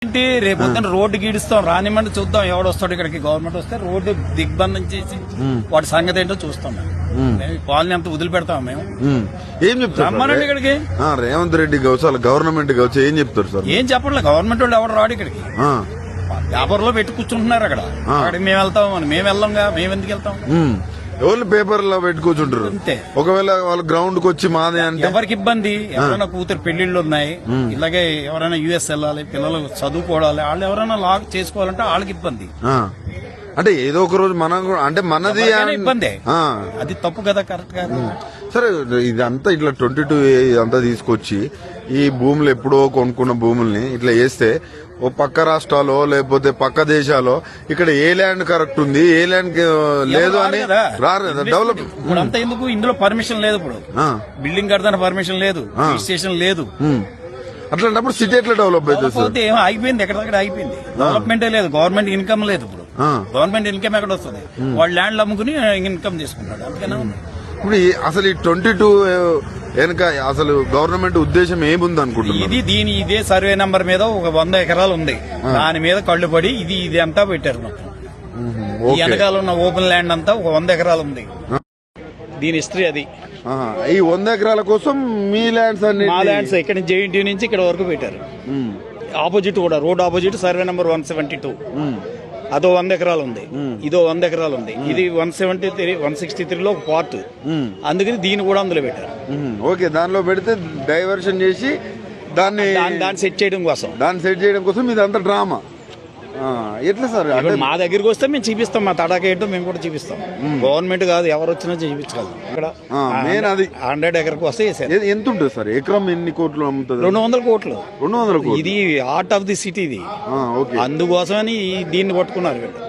ఏంటి రేపు రోడ్డు గీడుస్తాం రానివ్వండి చూద్దాం ఎవడు వస్తాడు ఇక్కడికి గవర్నమెంట్ వస్తే రోడ్డు దిగ్బంధం చేసి వాటి సంగతి ఏంటో చూస్తాం మేము పాలన ఎంత వదిలిపెడతాం మేము ఏం చెప్తారు రమ్మనండి ఇక్కడికి రేవంత్ రెడ్డి కావచ్చు గవర్నమెంట్ కావచ్చు ఏం చెప్తారు సార్ ఏం చెప్పట్లేదు గవర్నమెంట్ వాళ్ళు ఎవడు రాడు ఇక్కడికి పేపర్లో పెట్టి కూర్చుంటున్నారు అక్కడ అక్కడికి మేము వెళ్తాం అని మేము వెళ్ళంగా మేము ఎందుకు వెళ్తాం ఎవరు పేపర్ లో పెట్టి కూర్చుంటారు అంతే ఒకవేళ వాళ్ళు గ్రౌండ్ కు వచ్చి మాదే అంటే ఎవరికి ఇబ్బంది ఎవరైనా కూతురు పెళ్లిళ్ళు ఉన్నాయి ఇలాగే ఎవరైనా యుఎస్ వెళ్ళాలి పిల్లలు చదువుకోవాలి వాళ్ళు ఎవరైనా లాగ్ చేసుకోవాలంటే వాళ్ళకి ఇబ్బంది అంటే ఏదో ఒక రోజు మనం అంటే మనది ఇబ్బంది అది తప్పు కదా కరెక్ట్ కాదు సరే ఇదంతా ఇట్లా 22 ఇదంతా తీసుకొచ్చి ఈ భూములు ఎప్పుడో కొనుక్కున్న భూముల్ని ఇట్లా వేస్తే ఓ పక్క రాష్ట్రాల్లో లేకపోతే పక్క దేశాల్లో ఇక్కడ ఏ ల్యాండ్ కరెక్ట్ ఉంది ఏ ల్యాండ్ లేదు అని రారు డెవలప్ ఇప్పుడు అంతా ఎందుకు ఇందులో పర్మిషన్ లేదు ఇప్పుడు బిల్డింగ్ కడతానికి పర్మిషన్ లేదు రిజిస్ట్రేషన్ లేదు అట్లాంటప్పుడు సిటీ ఎట్లా డెవలప్ అవుతుంది ఏమో ఆగిపోయింది ఎక్కడికక్కడ ఆగిపోయింది డెవలప్మెంటే లేదు గవర్నమెంట్ ఇన్కమ్ లేదు ఇప్పుడు గవర్నమెంట్ ఇన్కమ్ ఎక్కడ వస్తుంది వాళ్ళు ల్యాండ్ అమ్ముకుని ఇన్కమ్ తీసుకుంటాడు అందుకనే ఇప్పుడు అసలు ఈ 22 వెనక అసలు గవర్నమెంట్ ఉద్దేశం ఏముంది అనుకుంటున్నారు ఇదే సర్వే నంబర్ మీద ఒక 100 ఎకరాలు ఉంది దాని మీద కళ్ళు పడి ఇది అంతా పెట్టారు మొత్తం ఈ వెనకాల ఉన్న ఓపెన్ ల్యాండ్ అంతా ఒక 100 ఎకరాలు ఉంది దీని హిస్టరీ అది ఈ 100 ఎకరాల కోసం మీ ల్యాండ్స్ అన్ని మా ల్యాండ్స్ ఇక్కడ నుంచి జేఎన్టీ నుంచి ఇక్కడ వరకు పెట్టారు ఆపోజిట్ కూడా రోడ్ ఆపోజిట్ సర్వే నంబర్ 172 అదో 100 ఎకరాలు ఉంది ఇదో 100 ఎకరాలు ఉంది ఇది 163 లో ఒక పార్ట్ అందుకని దీన్ని కూడా అందులో పెట్టారు ఓకే దానిలో పెడితే డైవర్షన్ చేసి దాన్ని సెట్ చేయడం కోసం ఇదంతా డ్రామా ఎట్లా సార్ అంటే మా దగ్గరికి వస్తే మేము చూపిస్తాం మా తడాక ఏంటో మేము కూడా చూపిస్తాం గవర్నమెంట్ కాదు ఎవరు వచ్చినా చూపించగలం ఇక్కడ మెయిన్ అది 100 ఎకరకు వస్తే ఎంత ఉంటుంది సార్ ఎకరం ఎన్ని కోట్లు అమ్ముతుంది 200 కోట్లు 200 కోట్లు ఇది హార్ట్ ఆఫ్ ది సిటీ ఇది అందుకోసమని దీన్ని పట్టుకున్నారు ఎకరం